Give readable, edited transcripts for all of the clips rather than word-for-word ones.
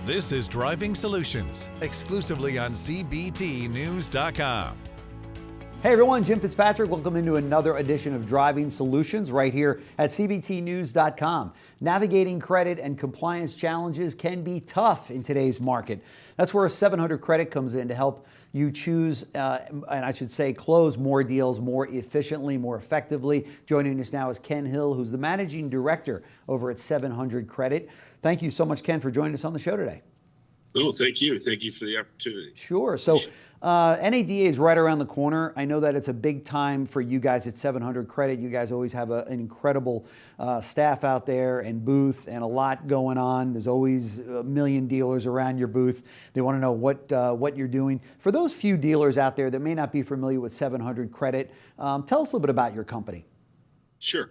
This is Driving Solutions, exclusively on CBTNews.com. Hey everyone, Jim Fitzpatrick. Welcome into another edition of Driving Solutions right here at CBTNews.com. Navigating credit and compliance challenges can be tough in today's market. That's where a 700 credit comes in to help you choose, and I should say close more deals more efficiently, more effectively. Joining us now is Ken Hill, who's the Managing Director over at 700 Credit. Thank you so much, Ken, for joining us on the show today. Oh, thank you. Thank you for the opportunity. Sure. So NADA is right around the corner. I know that it's a big time for you guys at 700 Credit. You guys always have an incredible staff out there and booth and a lot going on. There's always a million dealers around your booth. They want to know what you're doing. For those few dealers out there that may not be familiar with 700 Credit, tell us a little bit about your company. Sure.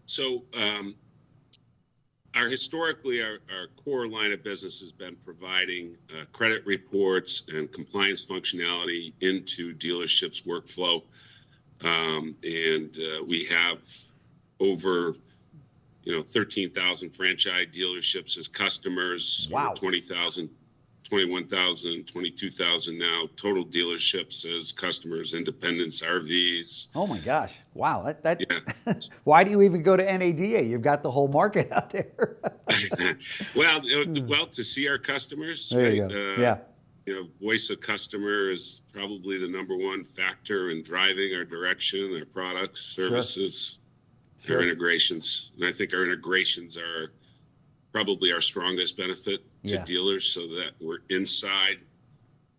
So historically, our core line of business has been providing credit reports and compliance functionality into dealerships' workflow. We have over 13,000 franchise dealerships as customers. Wow. 20,000, 21,000, 22,000 now total dealerships as customers, independents, RVs. Oh my gosh. Wow. Yeah. Why do you even go to NADA? You've got the whole market out there. well, to see our customers, there right? You go. Yeah. Voice of customer is probably the number one factor in driving our direction, our products, services, Sure. our integrations. And I think our integrations are probably our strongest benefit to dealers, so that we're inside,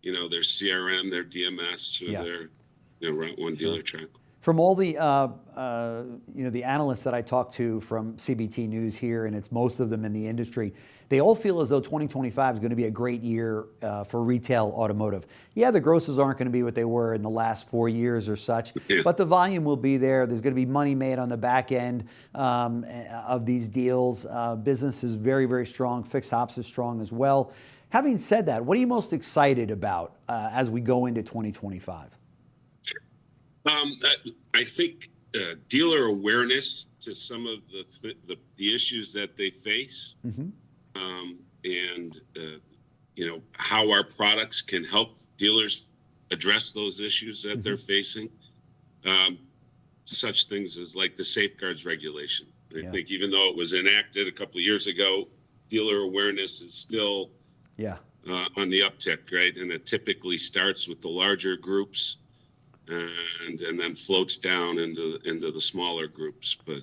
their CRM, their DMS, or their Route 1 dealer track. From all the the analysts that I talk to from CBT News here, and it's most of them in the industry, they all feel as though 2025 is going to be a great year for retail automotive. Yeah, the grosses aren't going to be what they were in the last 4 years or such, but the volume will be there. There's going to be money made on the back end of these deals. Business is very, very strong. Fixed ops is strong as well. Having said that, what are you most excited about as we go into 2025? I think dealer awareness to some of the issues that they face, and how our products can help dealers address those issues that they're facing. Such things as like the safeguards regulation. I think even though it was enacted a couple of years ago, dealer awareness is still on the uptick, right? And it typically starts with the larger groups. And then floats down into the smaller groups, but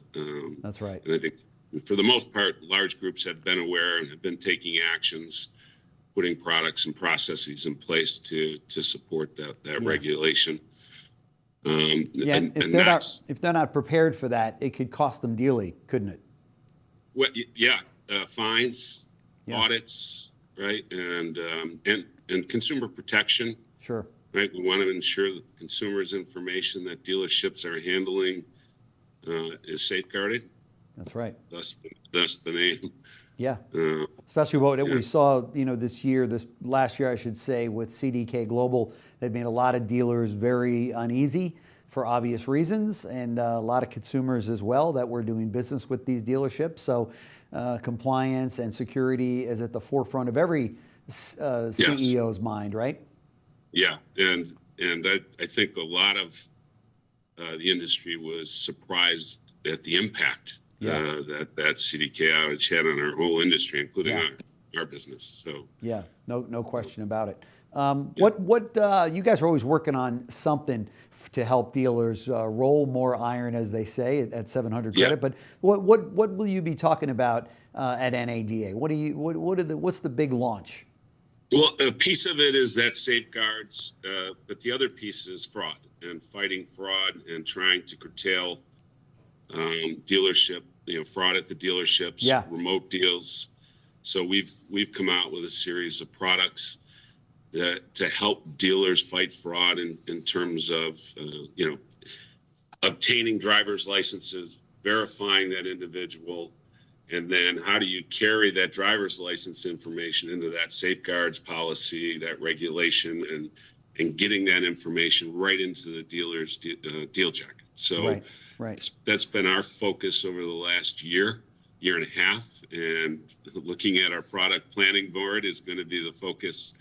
that's right. And I think for the most part, large groups have been aware and have been taking actions, putting products and processes in place to support that regulation. If they're not prepared for that, it could cost them dearly, couldn't it? Well, fines, audits, right, and consumer protection. Sure. Right, we want to ensure that the consumer's information that dealerships are handling is safeguarded. That's right. Thus the name. Yeah. Especially what we saw, this last year, I should say, with CDK Global, they've made a lot of dealers very uneasy for obvious reasons, and a lot of consumers as well that were doing business with these dealerships. So compliance and security is at the forefront of every CEO's mind, right? Yeah, and I think a lot of the industry was surprised at the impact that CDK outage had on our whole industry, including our business. So no question about it. What you guys are always working on something to help dealers roll more iron, as they say at 700 Credit. But what will you be talking about at NADA? What's the big launch? Well, a piece of it is that safeguards, but the other piece is fraud and fighting fraud and trying to curtail dealership, fraud at the dealerships, remote deals. So we've come out with a series of products to help dealers fight fraud in terms of obtaining driver's licenses, verifying that individual. And then how do you carry that driver's license information into that safeguards policy, that regulation, and getting that information right into the dealer's deal jacket. So that's been our focus over the last year. year and a half, and looking at our product planning board is going to be the focus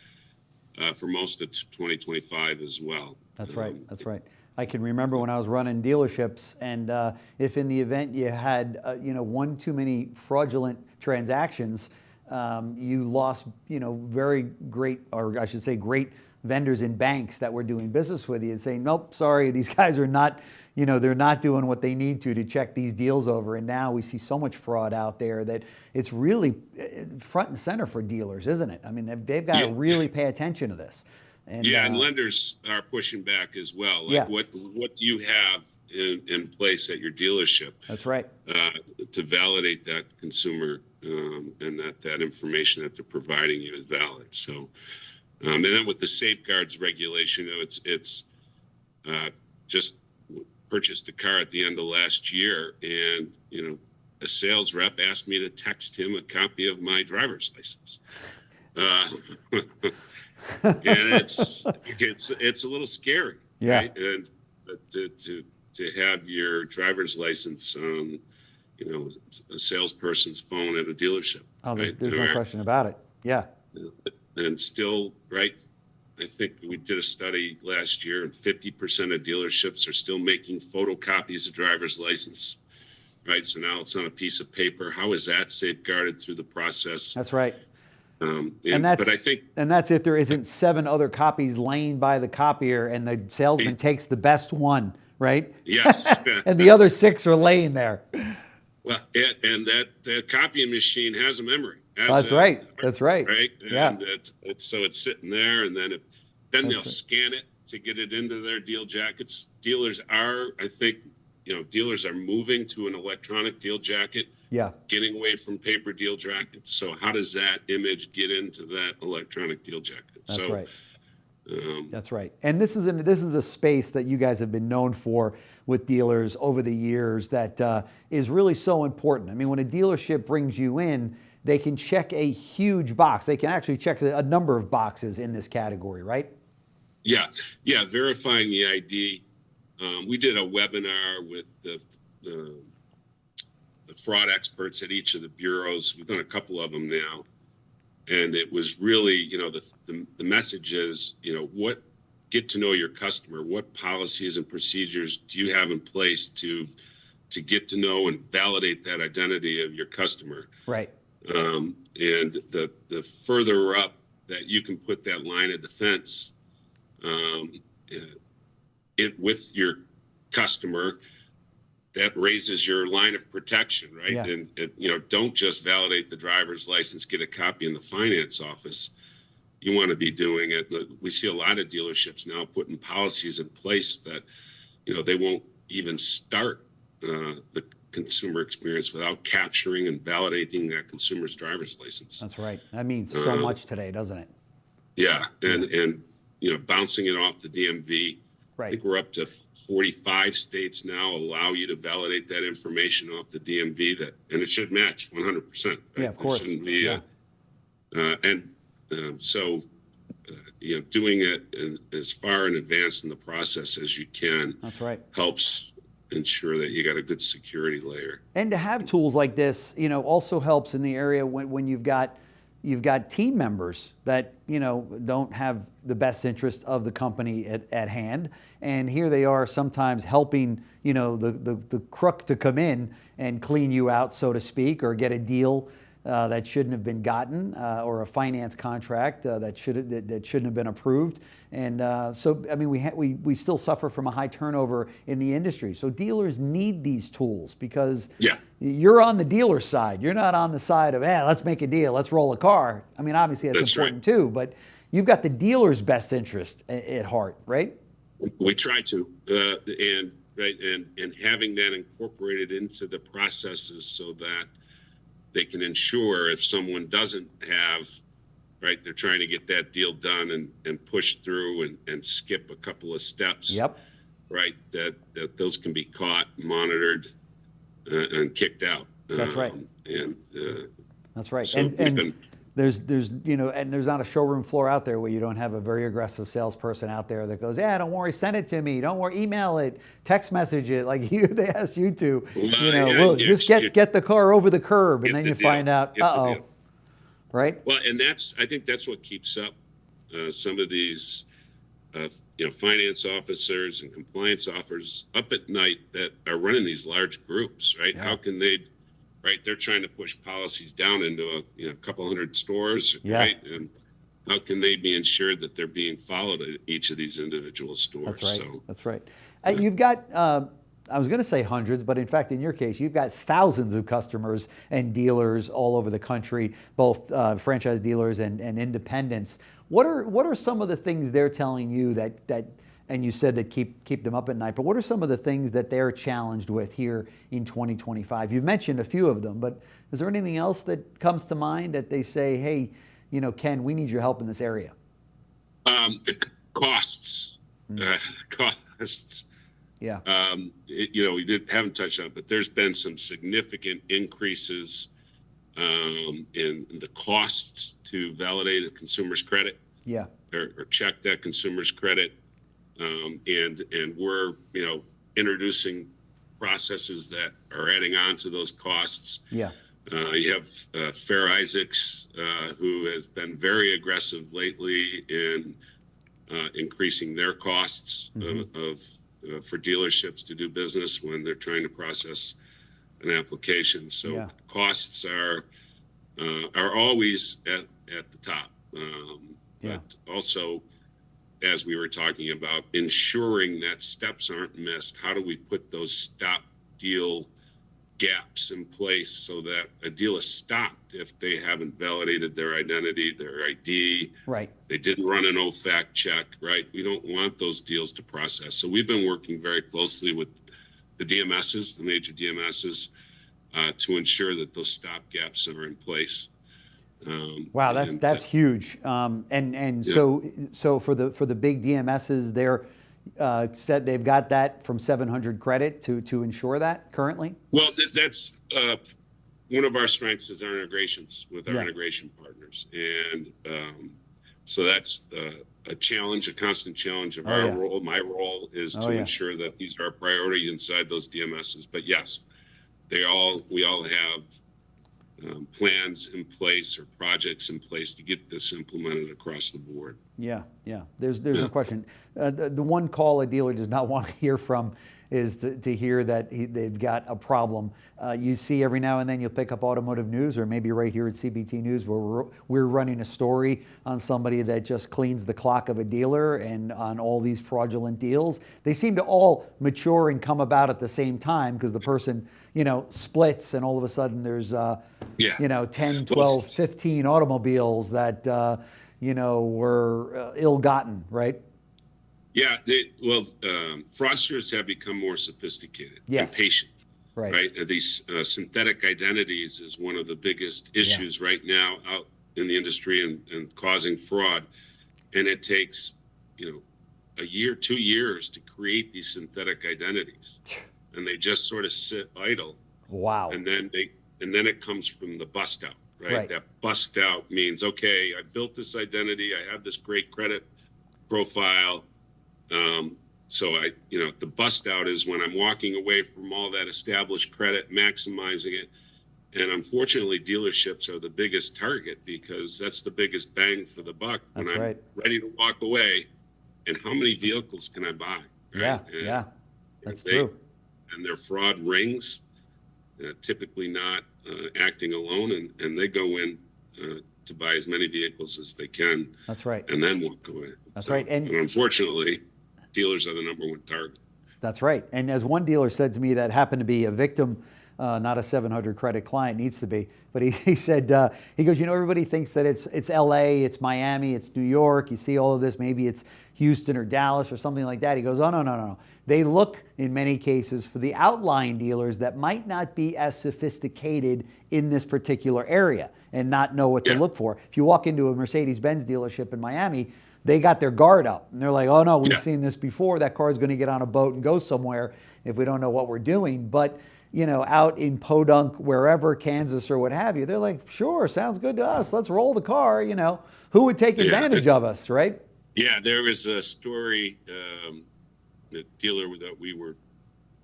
for most of 2025 as well. That's right. That's right. I can remember when I was running dealerships, and if in the event you had one too many fraudulent transactions, you lost very great, or I should say great vendors in banks that were doing business with you and saying, nope, sorry, these guys are not, they're not doing what they need to check these deals over. And now we see so much fraud out there that it's really front and center for dealers, isn't it? I mean, they've got to really pay attention to this. And, and lenders are pushing back as well. Like, what do you have in place at your dealership? That's right. To validate that consumer and that information that they're providing you is valid. So, and then with the safeguards regulation, it's just purchased a car at the end of last year, and a sales rep asked me to text him a copy of my driver's license. And it's a little scary, right? And to have your driver's license on, a salesperson's phone at a dealership. Oh, there's no question about it. Yeah. And still, right? I think we did a study last year, and 50% of dealerships are still making photocopies of driver's license, right? So now it's on a piece of paper. How is that safeguarded through the process? That's right. But I think, and that's if there isn't 7 other copies laying by the copier, and the salesman takes the best one, right? Yes. And the other 6 are laying there. Well, and that copying machine has a memory. That's right. That's right. Right. Yeah. And it's sitting there, and then they'll scan it to get it into their deal jackets. Dealers are moving to an electronic deal jacket. Yeah. Getting away from paper deal jackets. So how does that image get into that electronic deal jacket? That's right. That's right. And this is a space that you guys have been known for with dealers over the years that is really so important. I mean, when a dealership brings you in, they can check a huge box. They can actually check a number of boxes in this category, right? Yeah. Yeah. Verifying the ID. We did a webinar with the fraud experts at each of the bureaus. We've done a couple of them now. And it was really, the message is, get to know your customer. What policies and procedures do you have in place to get to know and validate that identity of your customer? Right. And the further up that you can put that line of defense with your customer, that raises your line of protection, right? Yeah. And don't just validate the driver's license, get a copy in the finance office. You want to be doing it. We see a lot of dealerships now putting policies in place that, they won't even start the consumer experience without capturing and validating that consumer's driver's license. That's right. That means so much today, doesn't it? Yeah, and bouncing it off the DMV. Right. I think we're up to 45 states now allow you to validate that information off the DMV, and it should match 100%. Right? Yeah, of course. Shouldn't be, so doing it as far in advance in the process as you can. That's right. Helps ensure that you got a good security layer. And to have tools like this, also helps in the area when you've got team members that don't have the best interest of the company at hand, and here they are sometimes helping the crook to come in and clean you out, so to speak, or get a deal that shouldn't have been gotten, or a finance contract that shouldn't have been approved. And so I mean we still suffer from a high turnover in the industry. So dealers need these tools because you're on the dealer side. You're not on the side of, let's make a deal, let's roll a car. I mean, obviously that's important too, but you've got the dealer's best interest at heart, right? We try to, and having that incorporated into the processes so that they can ensure if someone doesn't have, right, they're trying to get that deal done and push through and skip a couple of steps. Yep. Right, that those can be caught, monitored, and kicked out. That's right. And that's right. So there's and there's not a showroom floor out there where you don't have a very aggressive salesperson out there that goes, yeah, don't worry, send it to me, don't worry, email it, text message it, like they ask you to, well, just get the car over the curb, and then you find out, right? Well, and I think that's what keeps up some of these finance officers and compliance officers up at night that are running these large groups, right? Yeah. How can they? Right, they're trying to push policies down into a couple hundred stores, right? And how can they be ensured that they're being followed at each of these individual stores? That's right. That's right. You've got, I was going to say hundreds, but in fact, in your case, you've got thousands of customers and dealers all over the country, both franchise dealers and independents. What are some of the things they're telling you that and you said that keep them up at night, but what are some of the things that they're challenged with here in 2025? You've mentioned a few of them, but is there anything else that comes to mind that they say, hey, Ken, we need your help in this area? The costs. Costs. Yeah. We haven't touched on it, but there's been some significant increases in the costs to validate a consumer's credit. Yeah. Or check that consumer's credit. And we're, introducing processes that are adding on to those costs. Yeah. You have Fair Isaacs, who has been very aggressive lately in increasing their costs for dealerships to do business when they're trying to process an application. So costs are always at the top, but also, as we were talking about, ensuring that steps aren't missed. How do we put those stop deal gaps in place so that a deal is stopped if they haven't validated their identity, their ID, right? They didn't run an OFAC check, right? We don't want those deals to process. So we've been working very closely with the DMSs, the major DMSs, to ensure that those stop gaps are in place. Wow, that's huge. So for the big DMSs, they're said they've got that from 700 credit to ensure that currently. Well, that's one of our strengths is our integrations with our integration partners, and so that's a challenge, a constant challenge of our role. My role is to ensure that these are a priority inside those DMSs. But yes, we all have plans in place or projects in place to get this implemented across the board. Yeah. There's no question. The one call a dealer does not want to hear from is to hear that they've got a problem. You see every now and then you'll pick up Automotive News, or maybe right here at CBT News, where we're running a story on somebody that just cleans the clock of a dealer and on all these fraudulent deals. They seem to all mature and come about at the same time because the person, splits, and all of a sudden there's 10, 12, 15 automobiles that were ill-gotten, right? Yeah, fraudsters have become more sophisticated and patient. Right. These synthetic identities is one of the biggest issues right now out in the industry and causing fraud. And it takes, a year, 2 years to create these synthetic identities, and they just sort of sit idle. Wow. And then it comes from the bust out, right? That bust out means, okay, I built this identity, I have this great credit profile. So the bust out is when I'm walking away from all that established credit, maximizing it. And unfortunately, dealerships are the biggest target because that's the biggest bang for the buck when I'm ready to walk away. And how many vehicles can I buy? Right? Yeah, that's true. And their fraud rings, typically not acting alone, and they go in to buy as many vehicles as they can. That's right. And then walk away. That's right. And unfortunately, dealers are the number one target. That's right. And as one dealer said to me that happened to be a victim, not a 700 credit client, needs to be, but he said, he goes, everybody thinks that it's LA, it's Miami, it's New York, you see all of this, maybe it's Houston or Dallas or something like that. He goes, oh, no. They look in many cases for the outlying dealers that might not be as sophisticated in this particular area and not know what to look for. If you walk into a Mercedes-Benz dealership in Miami, they got their guard up and they're like, oh no, we've seen this before. That car's going to get on a boat and go somewhere if we don't know what we're doing. But out in Podunk, wherever, Kansas or what have you, they're like, sure, sounds good to us. Let's roll the car. Who would take advantage of us, right? Yeah, there was a story, the dealer that we were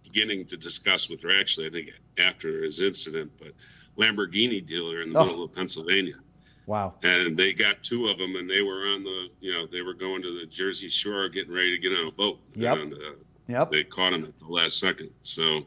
beginning to discuss with her, actually, I think after his incident, but Lamborghini dealer in the middle of Pennsylvania. Wow. And they got two of them, and they were on they were going to the Jersey Shore, getting ready to get on a boat. Yep. And Yep. they caught him at the last second. So,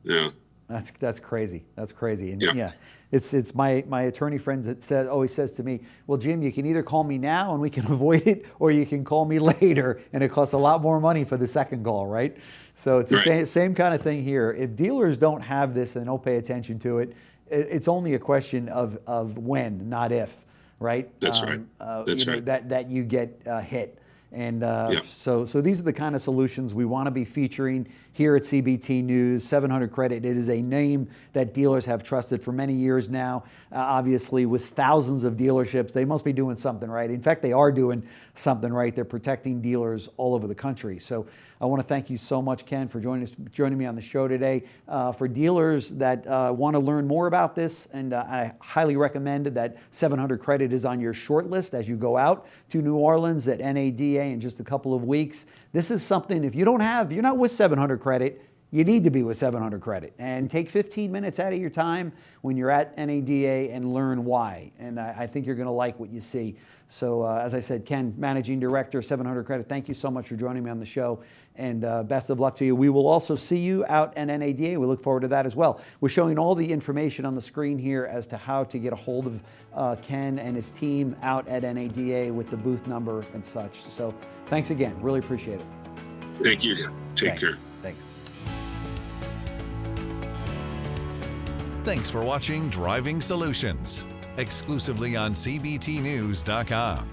yeah. That's crazy. That's crazy. And Yeah. it's my attorney friend that always says to me, well, Jim, you can either call me now and we can avoid it, or you can call me later, and it costs a lot more money for the second call, right? So it's the same kind of thing here. If dealers don't have this and don't pay attention to it, it's only a question of when, not if, right? That's right. That's right. That you get hit. And so these are the kind of solutions we want to be featuring here at CBT News. 700 Credit, it is a name that dealers have trusted for many years now. Obviously, with thousands of dealerships, they must be doing something right. In fact, they are doing something right. They're protecting dealers all over the country. So I want to thank you so much, Ken, for joining me on the show today. For dealers that want to learn more about this, and I highly recommend that 700 Credit is on your short list as you go out to New Orleans at NADA in just a couple of weeks. This is something, if you're not with 700 Credit, you need to be with 700 Credit, and take 15 minutes out of your time when you're at NADA and learn why. And I think you're going to like what you see. So as I said, Ken, Managing Director, 700 Credit, thank you so much for joining me on the show, and best of luck to you. We will also see you out at NADA. We look forward to that as well. We're showing all the information on the screen here as to how to get a hold of Ken and his team out at NADA with the booth number and such. So thanks again. Really appreciate it. Thank you. Take care. Thanks. Thanks for watching Driving Solutions, exclusively on CBTnews.com.